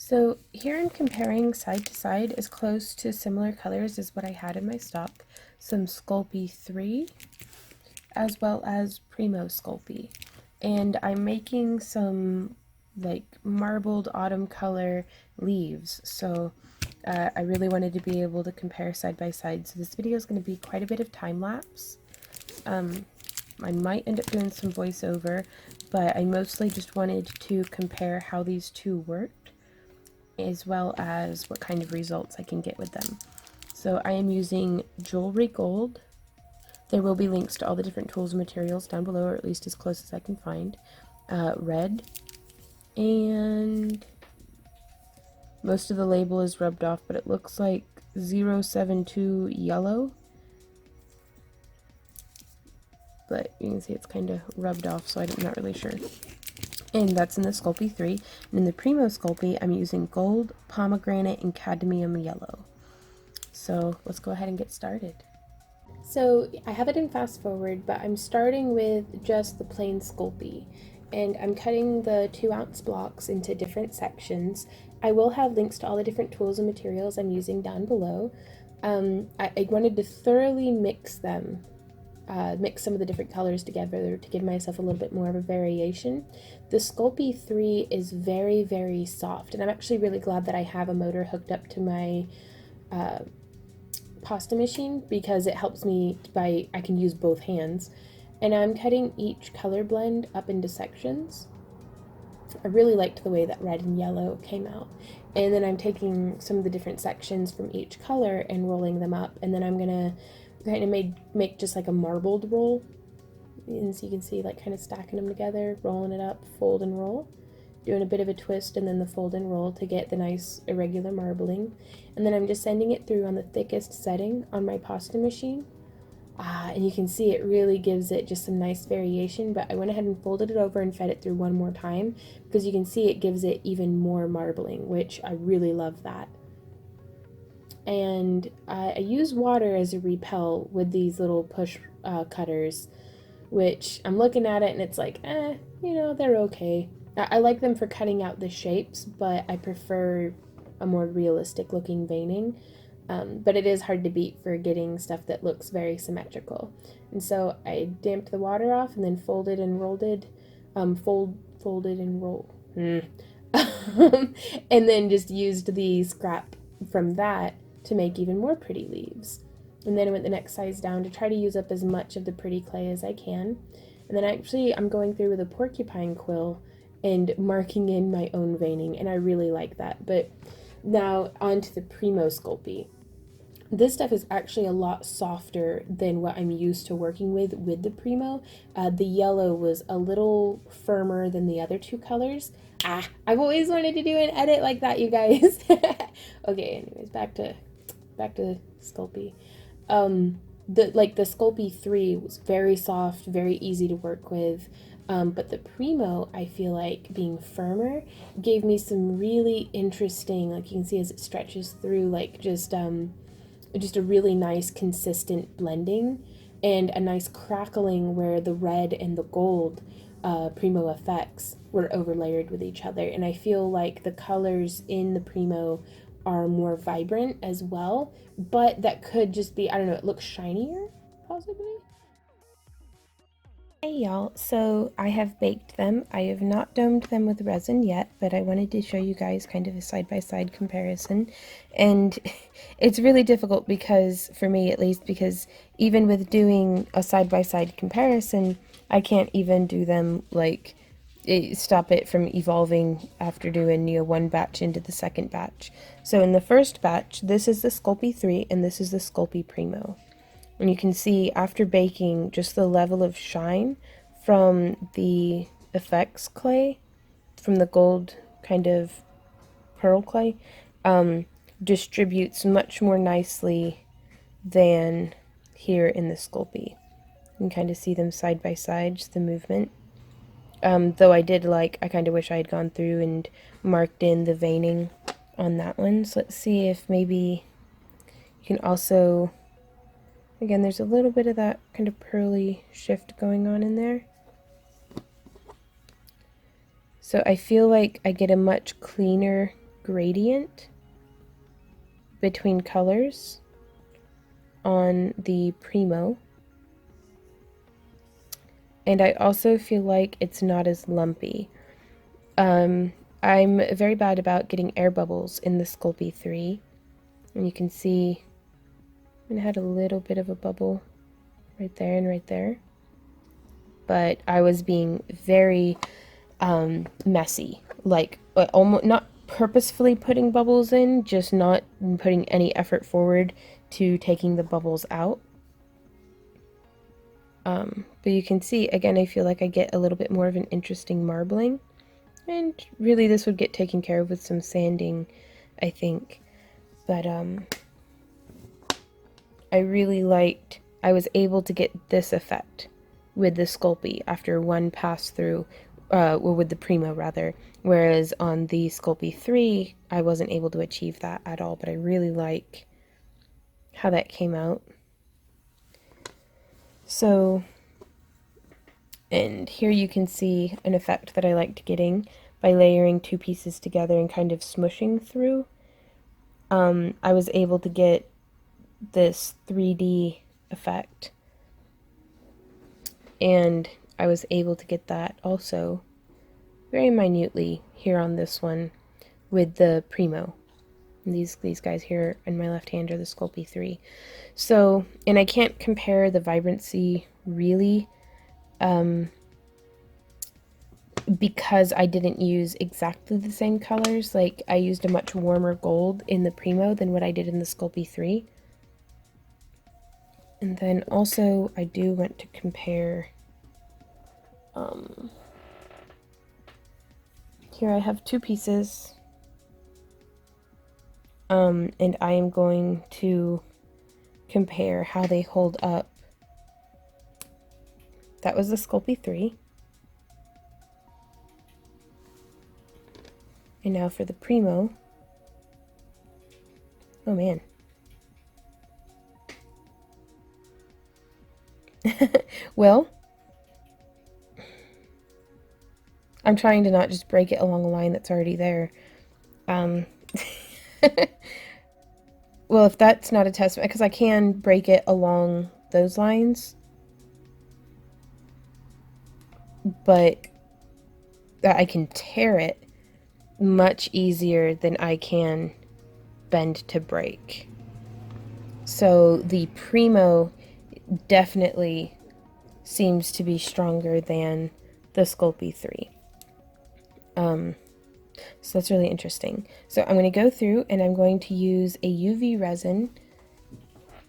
So here I'm comparing side to side as close to similar colors as what I had in my stock. Some Sculpey III as well as Premo Sculpey. And I'm making some like marbled autumn color leaves. So I really wanted to be able to compare side by side. So this video is going to be quite a bit of time lapse. I might end up doing some voiceover, but I mostly just wanted to compare how these two worked, as well as what kind of results I can get with them. So I am using Jewelry Gold. There will be links to all the different tools and materials down below, or at least as close as I can find. Red, and most of the label is rubbed off, but it looks like 072 yellow. But you can see it's kind of rubbed off, so I'm not really sure. And that's in the Sculpey 3. And in the Premo Sculpey, I'm using gold, pomegranate, and cadmium yellow. So let's go ahead and get started. So I have it in fast forward, but I'm starting with just the plain Sculpey. And I'm cutting the 2-ounce blocks into different sections. I will have links to all the different tools and materials I'm using down below. I wanted to thoroughly mix them. Mix some of the different colors together to give myself a little bit more of a variation. The Sculpey 3 is very, very soft, and I'm actually really glad that I have a motor hooked up to my pasta machine, because it helps me I can use both hands. And I'm cutting each color blend up into sections. I really liked the way that red and yellow came out. And then I'm taking some of the different sections from each color and rolling them up, and then I'm gonna kind of make just like a marbled roll, and so you can see like kind of stacking them together, rolling it up, fold and roll, doing a bit of a twist and then the fold and roll to get the nice irregular marbling. And then I'm just sending it through on the thickest setting on my pasta machine, and you can see it really gives it just some nice variation. But I went ahead and folded it over and fed it through one more time, because you can see it gives it even more marbling, which I really love that. And I use water as a repel with these little push cutters, which I'm looking at it and it's like, you know, they're okay. I like them for cutting out the shapes, but I prefer a more realistic looking veining. But it is hard to beat for getting stuff that looks very symmetrical. And so I damped the water off and then folded and rolled it, folded and rolled. And then just used the scrap from that to make even more pretty leaves. And then I went the next size down to try to use up as much of the pretty clay as I can. And then actually I'm going through with a porcupine quill and marking in my own veining, and I really like that. But now onto the Premo Sculpey. This stuff is actually a lot softer than what I'm used to working with the Premo. The yellow was a little firmer than the other two colors. I've always wanted to do an edit like that, you guys. Okay, anyways, back to Sculpey. The Sculpey 3 was very soft, very easy to work with. But the Premo, I feel like being firmer, gave me some really interesting, like you can see as it stretches through, like just a really nice consistent blending, and a nice crackling where the red and the gold Premo effects were overlayered with each other. And I feel like the colors in the Premo are more vibrant as well, but that could just be, I don't know, it looks shinier, possibly? Hey y'all, so I have baked them. I have not domed them with resin yet, but I wanted to show you guys kind of a side-by-side comparison. And it's really difficult, because, for me at least, because even with doing a side-by-side comparison, I can't even do them like stop it from evolving after doing one batch into the second batch. So in the first batch, this is the Sculpey 3 and this is the Sculpey Premo. And you can see after baking just the level of shine from the effects clay, from the gold kind of pearl clay, distributes much more nicely than here in the Sculpey. You can kind of see them side by side, just the movement. Though I kind of wish I had gone through and marked in the veining on that one. So let's see if maybe you can also, again, there's a little bit of that kind of pearly shift going on in there. So I feel like I get a much cleaner gradient between colors on the Premo. And I also feel like it's not as lumpy. I'm very bad about getting air bubbles in the Sculpey III. And you can see it had a little bit of a bubble right there and right there. But I was being very messy, like almost not purposefully putting bubbles in, just not putting any effort forward to taking the bubbles out. But you can see, again, I feel like I get a little bit more of an interesting marbling. And really this would get taken care of with some sanding, I think. But I really liked, I was able to get this effect with the Sculpey after one pass through, or with the Premo rather, whereas on the Sculpey III, I wasn't able to achieve that at all, but I really like how that came out. So, and here you can see an effect that I liked getting by layering two pieces together and kind of smushing through. I was able to get this 3D effect, and I was able to get that also very minutely here on this one with the Premo. And these guys here in my left hand are the Sculpey III. So, and I can't compare the vibrancy really, because I didn't use exactly the same colors. Like, I used a much warmer gold in the Premo than what I did in the Sculpey III. And then also I do want to compare, here I have two pieces, and I am going to compare how they hold up. That was the Sculpey III. And now for the Premo. Oh man. Well, I'm trying to not just break it along a line that's already there. Well, if that's not a testament, because I can break it along those lines, but I can tear it much easier than I can bend to break. So the Premo definitely seems to be stronger than the Sculpey III. So that's really interesting. So I'm going to go through and I'm going to use a UV resin.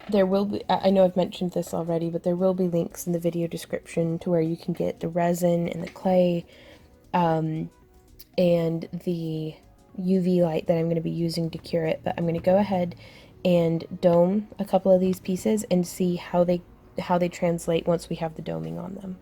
There will be, I know I've mentioned this already, but there will be links in the video description to where you can get the resin and the clay, and the UV light that I'm going to be using to cure it. But I'm going to go ahead and dome a couple of these pieces and see how they translate once we have the doming on them.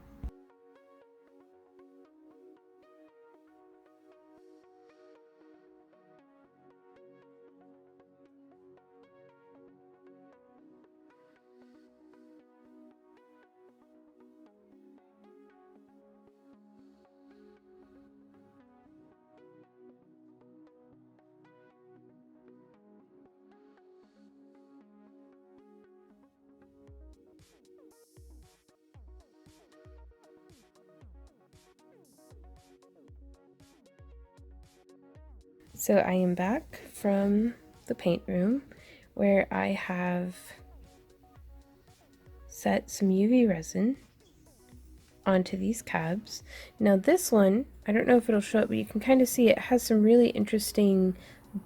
So I am back from the paint room where I have set some UV resin onto these cabs. Now this one, I don't know if it'll show up, but you can kind of see it has some really interesting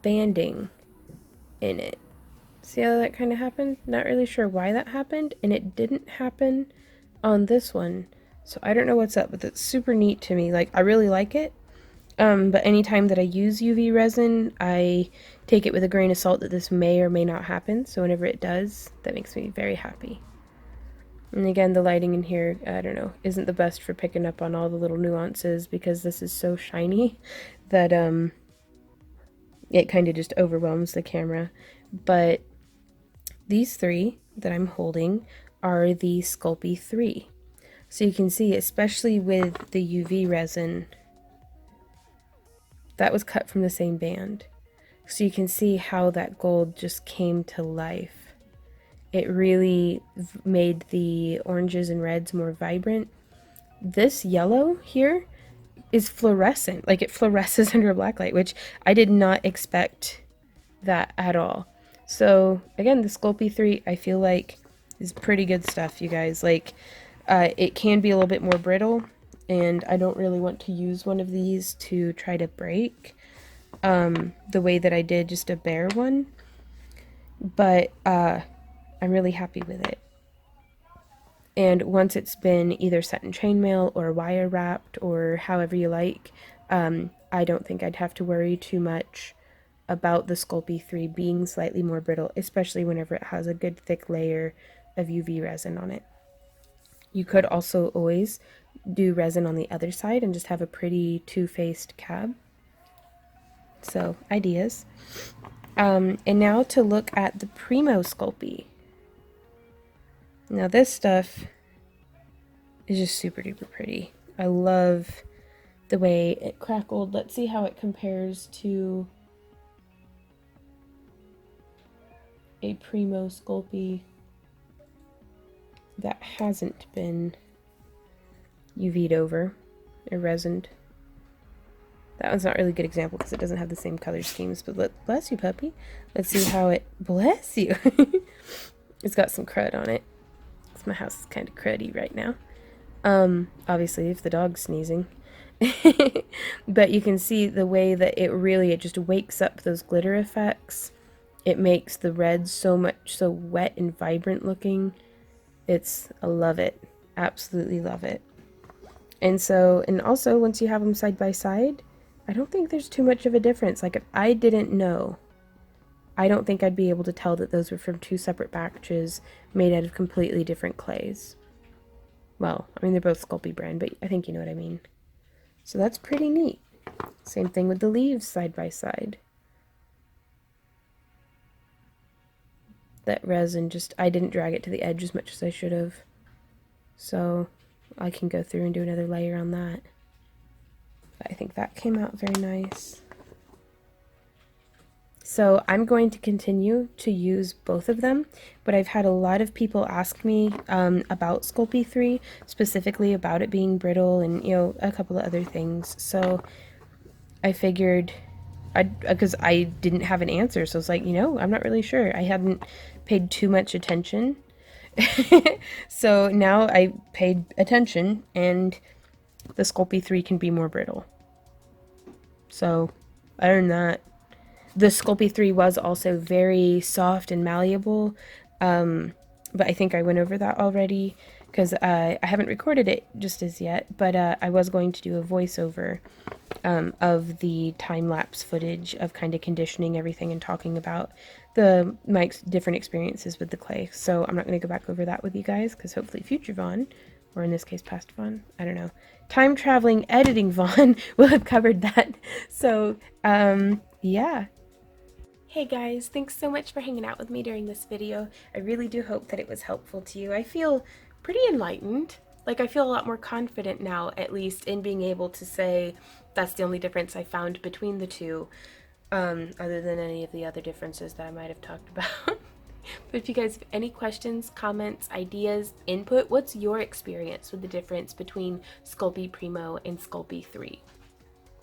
banding in it. See how that kind of happened? Not really sure why that happened, and it didn't happen on this one. So I don't know what's up, but it's super neat to me. Like, I really like it. But anytime that I use UV resin, I take it with a grain of salt that this may or may not happen. So whenever it does, that makes me very happy. And again, the lighting in here, I don't know, isn't the best for picking up on all the little nuances because this is so shiny that it kind of just overwhelms the camera. But these three that I'm holding are the Sculpey III. So you can see, especially with the UV resin, that was cut from the same band. So you can see how that gold just came to life. It really made the oranges and reds more vibrant. This yellow here is fluorescent, like it fluoresces under a black light, which I did not expect that at all. So again, the Sculpey 3 I feel like is pretty good stuff, you guys. Like it can be a little bit more brittle, and I don't really want to use one of these to try to break the way that I did just a bare one, but I'm really happy with it. And once it's been either set in chainmail or wire wrapped or however you like, I don't think I'd have to worry too much about the Sculpey 3 being slightly more brittle, especially whenever it has a good thick layer of UV resin on it. You could also always do resin on the other side and just have a pretty two-faced cab. So, ideas. And now to look at the Premo Sculpey. Now this stuff is just super duper pretty. I love the way it crackled. Let's see how it compares to a Premo Sculpey that hasn't been UV'd over or resined. That one's not really a good example because it doesn't have the same color schemes, but bless you, puppy. Let's see how it, bless you. It's got some crud on it. Because my house is kind of cruddy right now. Obviously, if the dog's sneezing. But you can see the way that it just wakes up those glitter effects. It makes the red so wet and vibrant looking. I love it. Absolutely love it. And also once you have them side by side, I don't think there's too much of a difference. Like if I didn't know, I don't think I'd be able to tell that those were from two separate batches made out of completely different clays. Well, I mean, they're both Sculpey brand, but I think you know what I mean. So that's pretty neat. Same thing with the leaves side by side. That resin I didn't drag it to the edge as much as I should have. So I can go through and do another layer on that. But I think that came out very nice. So I'm going to continue to use both of them, but I've had a lot of people ask me about Sculpey 3, specifically about it being brittle and, you know, a couple of other things. So I figured, because I didn't have an answer, so I was like, you know, I'm not really sure. I hadn't paid too much attention. So now I paid attention, and the Sculpey 3 can be more brittle. So other than that, the Sculpey 3 was also very soft and malleable, but I think I went over that already because I haven't recorded it just as yet, but I was going to do a voiceover of the time-lapse footage of kind of conditioning everything and talking about my different experiences with the clay. So I'm not going to go back over that with you guys because hopefully future Vaughn, or in this case past Vaughn, I don't know, time-traveling editing Vaughn will have covered that. So yeah. Hey guys, thanks so much for hanging out with me during this video. I really do hope that it was helpful to you. I feel pretty enlightened. Like I feel a lot more confident now, at least, in being able to say that's the only difference I found between the two, other than any of the other differences that I might have talked about. But if you guys have any questions, comments, ideas, input, what's your experience with the difference between Sculpey Premo and Sculpey 3?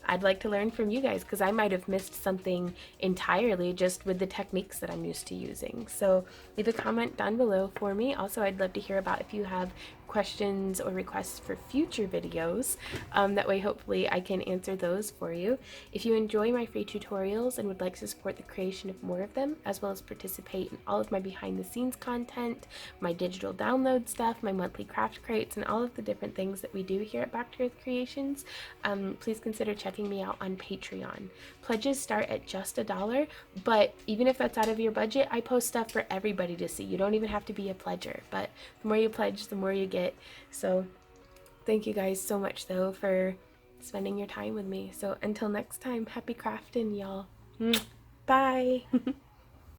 I'd like to learn from you guys because I might have missed something entirely just with the techniques that I'm used to using. So leave a comment down below for me. Also, I'd love to hear about if you have questions or requests for future videos. That way, hopefully, I can answer those for you. If you enjoy my free tutorials and would like to support the creation of more of them, as well as participate in all of my behind-the-scenes content, my digital download stuff, my monthly craft crates, and all of the different things that we do here at Back to Earth Creations, please consider checking me out on Patreon. Pledges start at just $1, but even if that's out of your budget, I post stuff for everybody to see. You don't even have to be a pledger, but the more you pledge, the more you get. So thank you guys so much though for spending your time with me. So until next time, happy crafting, y'all. Bye.